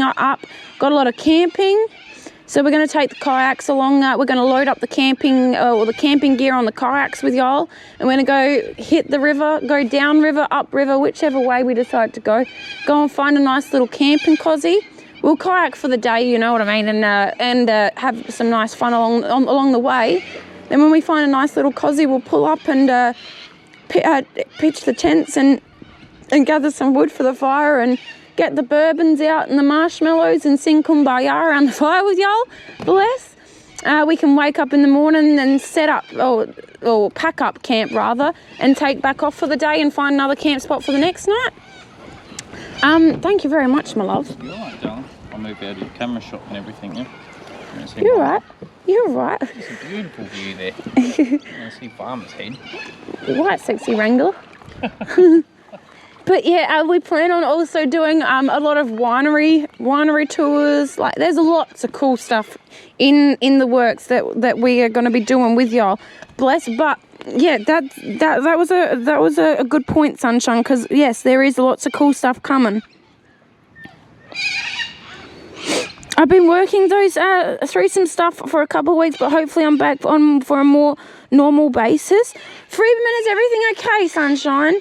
up. Got a lot of camping. So we're going to take the kayaks along. We're going to load up the camping or the camping gear on the kayaks with y'all. And we're going to go hit the river, go down river, up river, whichever way we decide to go. Go and find a nice little camping cozy. We'll kayak for the day, you know what I mean, and have some nice fun along the way. Then when we find a nice little cozy, we'll pull up and pitch the tents and gather some wood for the fire and get the bourbons out and the marshmallows and sing Kumbaya around the fire with y'all. Bless. We can wake up in the morning and set up, or pack up camp rather, and take back off for the day and find another camp spot for the next night. Thank you very much, my love. You're right, darling. I'll move out of your camera shot and everything, yeah? You're right. You're right. It's a beautiful view there. You want to see Farmer's Head. White sexy Wrangler. But yeah, we plan on also doing a lot of winery tours. Like, there's lots of cool stuff in the works that we are going to be doing with y'all. Bless. But yeah, that was a good point, Sunshine. Because yes, there is lots of cool stuff coming. I've been working through some stuff for a couple of weeks, but hopefully I'm back for a more normal basis. Freeman, is everything okay, Sunshine?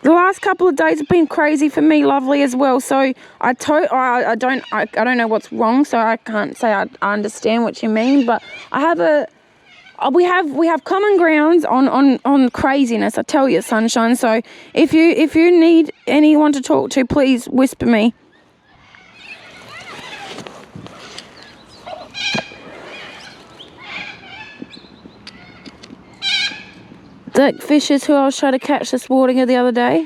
The last couple of days have been crazy for me, lovely, as well. So I don't know what's wrong, so I can't say I understand what you mean. But we have common grounds on craziness. I tell you, Sunshine. So if you need anyone to talk to, please whisper me. The fishes who I was trying to catch this morning or the other day.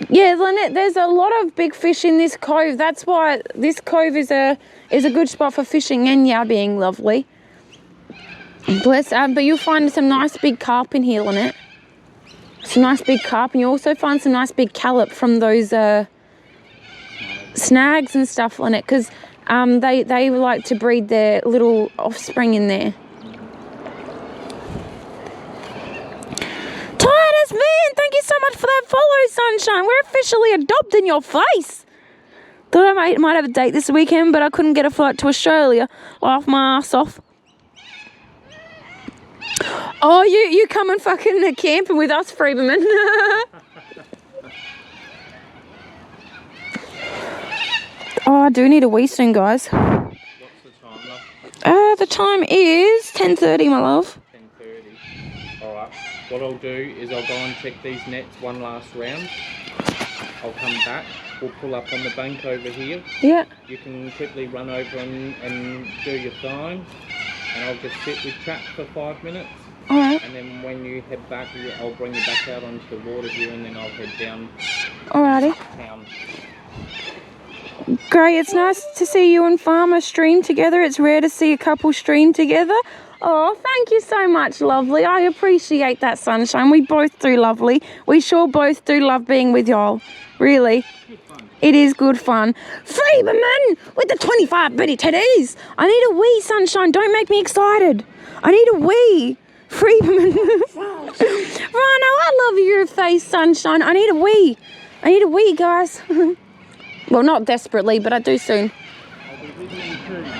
Yeah, Lynette, there's a lot of big fish in this cove. That's why this cove is a good spot for fishing and yabbing, lovely. Bless. But you'll find some nice big carp in here, Lynette. Some nice big carp, and you also find some nice big callop from those snags and stuff, Lynette, because they like to breed their little offspring in there. Titus, man, thank you so much for that follow, Sunshine. We're officially adopting your face. Thought I might have a date this weekend, but I couldn't get a flight to Australia. Laugh my ass off. Oh, you coming fucking camping with us, Freeman? Oh, I do need a wee soon, guys. What's the time, love? The time is 10:30, my love. 10:30. Alright. What I'll do is I'll go and check these nets one last round. I'll come back. We'll pull up on the bank over here. Yeah. You can quickly run over and do your thing. And I'll just sit with Trap for 5 minutes. Alright. And then when you head back, I'll bring you back out onto the water here, and then I'll head down. Alrighty. Town. Great, it's nice to see you and Farmer stream together. It's rare to see a couple stream together. Oh, thank you so much, lovely. I appreciate that, Sunshine. We both do, lovely. We sure both do love being with y'all. Really. It is good fun. Freeman with the 25 bitty titties. I need a wee, Sunshine. Don't make me excited. I need a wee. Freeman. Rhino, I love your face, Sunshine. I need a wee. I need a wee, guys. Well, not desperately, but I do soon.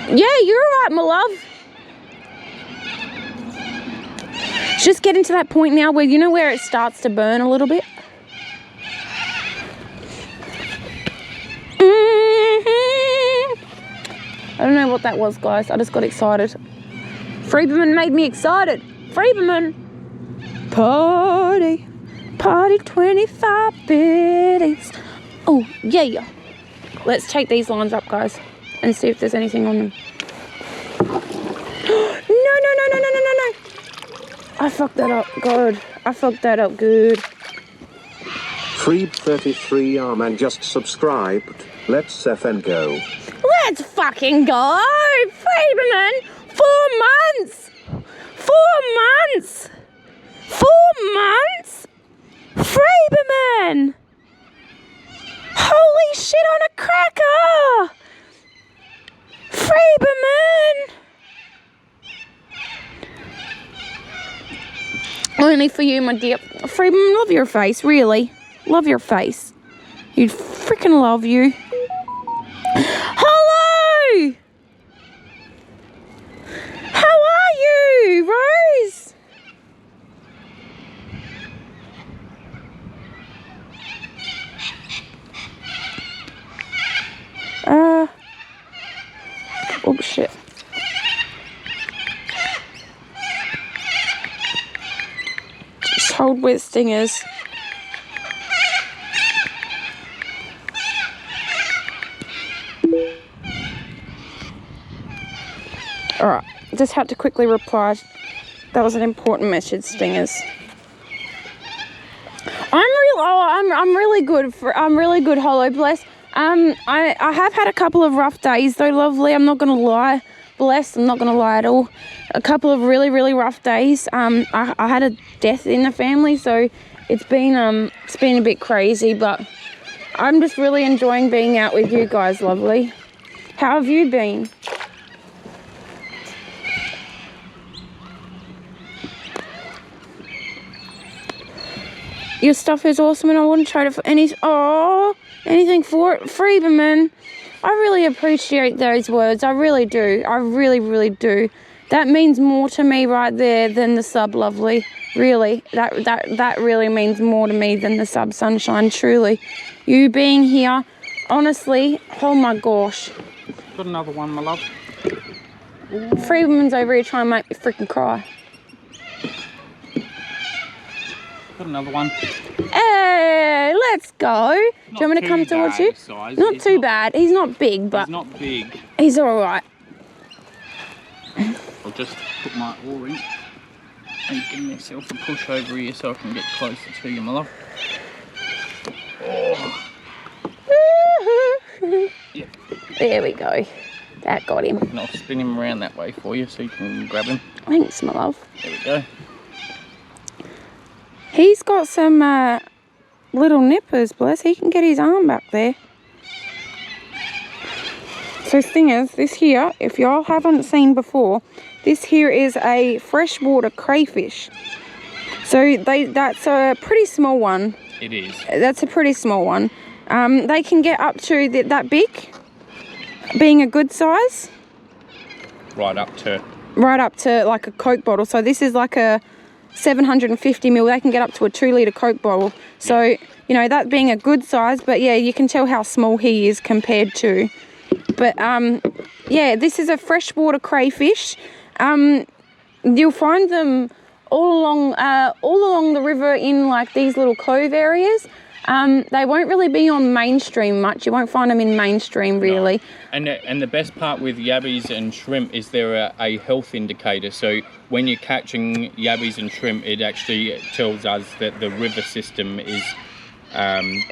Yeah, you're right, my love. It's just getting to that point now where, you know, where it starts to burn a little bit. I don't know what that was, guys. I just got excited. Freeman made me excited. Freeman. Party 25 biddies. Oh, yeah. Let's take these lines up, guys, and see if there's anything on them. No. I fucked that up. God, I fucked that up good. Freeb33 man just subscribed. Let's FN go. Let's fucking go! Freeman! 4 months! 4 months! 4 months? Freeman! Holy shit on a cracker! Freeman! Only for you, my dear. Freeman, love your face, really. Love your face. You freaking love you. Hello! How are you, Rose? Oh shit. Just hold where Sting is. Alright, just had to quickly reply. That was an important message, Stingers. I'm really good, Hollow, bless. I have had a couple of rough days though, lovely. I'm not gonna lie, bless. I'm not gonna lie at all. A couple of really rough days. I had a death in the family, so it's been a bit crazy, but I'm just really enjoying being out with you guys, lovely. How have you been? Your stuff is awesome, and I wouldn't trade it for anything for it. Freeman, I really appreciate those words. I really do. I really do. That means more to me right there than the sub, lovely. Really, that really means more to me than the sub, Sunshine. Truly, you being here, honestly. Oh my gosh. Got another one, my love. Freeman's over here trying to make me freaking cry. Got another one. Hey, let's go. Do you want me to come towards you? Size. Not too bad. He's not big, but he's not big. He's all right. I'll just put my oar in and give myself a push over here so I can get closer to you, my love. Oh. Yeah. There we go. That got him. And I'll spin him around that way for you so you can grab him. Thanks, my love. There we go. He's got some little nippers, bless. He can get his arm back there. So thing is, this here, if y'all haven't seen before, this here is a freshwater crayfish. So that's a pretty small one. It is. That's a pretty small one. They can get up to that big, being a good size. Right up to like a Coke bottle. So this is like a 750 ml. They can get up to a 2-litre Coke bottle. So, you know, that being a good size, but yeah, you can tell how small he is compared to. But yeah, this is a freshwater crayfish. You'll find them all along the river in like these little cove areas. They won't really be on mainstream much. You won't find them in mainstream really. No. And the best part with yabbies and shrimp is they're a health indicator. So when you're catching yabbies and shrimp, it actually tells us that the river system is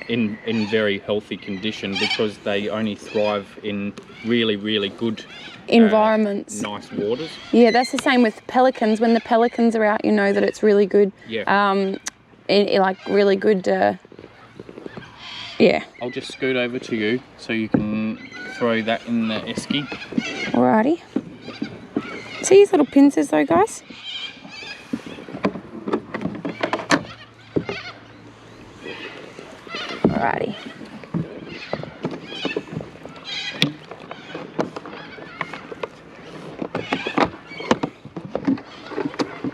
in very healthy condition, because they only thrive in really good environments, nice waters. Yeah, that's the same with pelicans. When the pelicans are out, you know that it's really good. Yeah. Like really good. Yeah. I'll just scoot over to you so you can throw that in the esky. Alrighty. See these little pincers though, guys? Alrighty.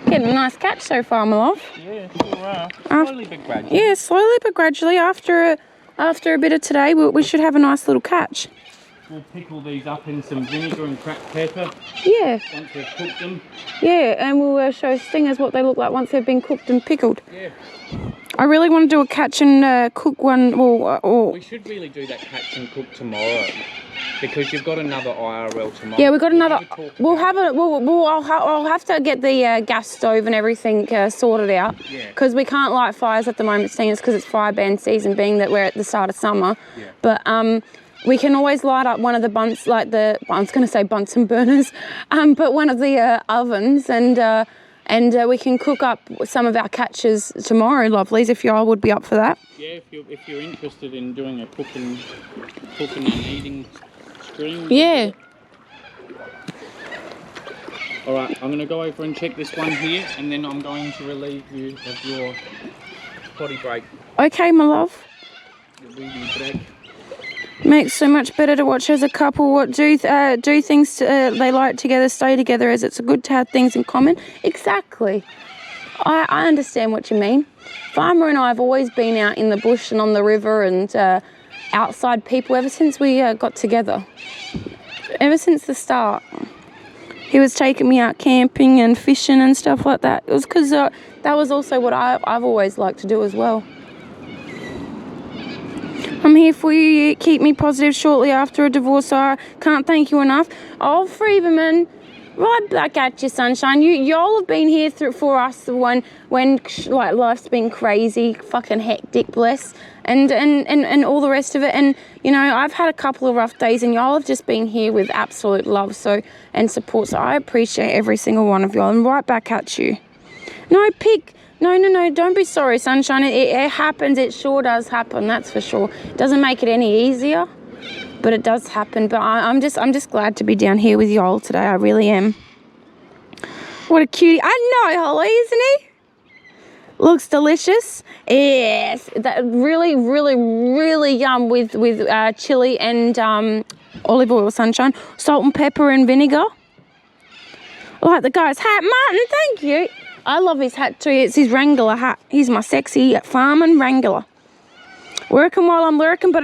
Getting a nice catch so far, my love. Yeah, alright. Slowly but gradually. Yeah, slowly but gradually. After a bit of today, we should have a nice little catch. We'll pickle these up in some vinegar and cracked pepper. Yeah. Once we've cooked them. Yeah, and we'll show Stingers what they look like once they've been cooked and pickled. Yeah. I really want to do a catch and cook one. We should really do that catch and cook tomorrow, because you've got another IRL tomorrow. Yeah, we've got another. I'll have to get the gas stove and everything sorted out. Yeah. Because we can't light fires at the moment, Stingers, because it's fire ban season, being that we're at the start of summer. Yeah. But we can always light up one of the I was going to say Bunsen burners, but one of the ovens, and we can cook up some of our catches tomorrow, lovelies, if y'all would be up for that. Yeah, if you're interested in doing a cooking and eating stream. Yeah. All right, I'm going to go over and check this one here, and then I'm going to relieve you of your potty break. Okay, my love. Your wee break. Makes so much better to watch as a couple. What do things they like together, stay together, as it's good to have things in common. Exactly. I understand what you mean. Farmer and I have always been out in the bush and on the river and outside people ever since we got together. Ever since the start. He was taking me out camping and fishing and stuff like that. It was because that was also what I've always liked to do as well. I'm here for you. Keep me positive shortly after a divorce. I can't thank you enough. Oh, Freeberman, right back at you, sunshine. Y'all have been here for us when like life's been crazy, fucking hectic, bless, and all the rest of it. And you know, I've had a couple of rough days, and y'all have just been here with absolute love, and support. So I appreciate every single one of y'all. And right back at you. No, Pig. No, don't be sorry, sunshine. It happens. It sure does happen, that's for sure. It doesn't make it any easier, but it does happen. But I'm just glad to be down here with y'all today. I really am. What a cutie. I know, Holly, isn't he? Looks delicious. Yes. That really, really, really yum with chili and olive oil, sunshine. Salt and pepper and vinegar. I like the guy's hat. Martin, thank you. I love his hat too. It's his Wrangler hat. He's my sexy farming Wrangler. Working while I'm lurking, but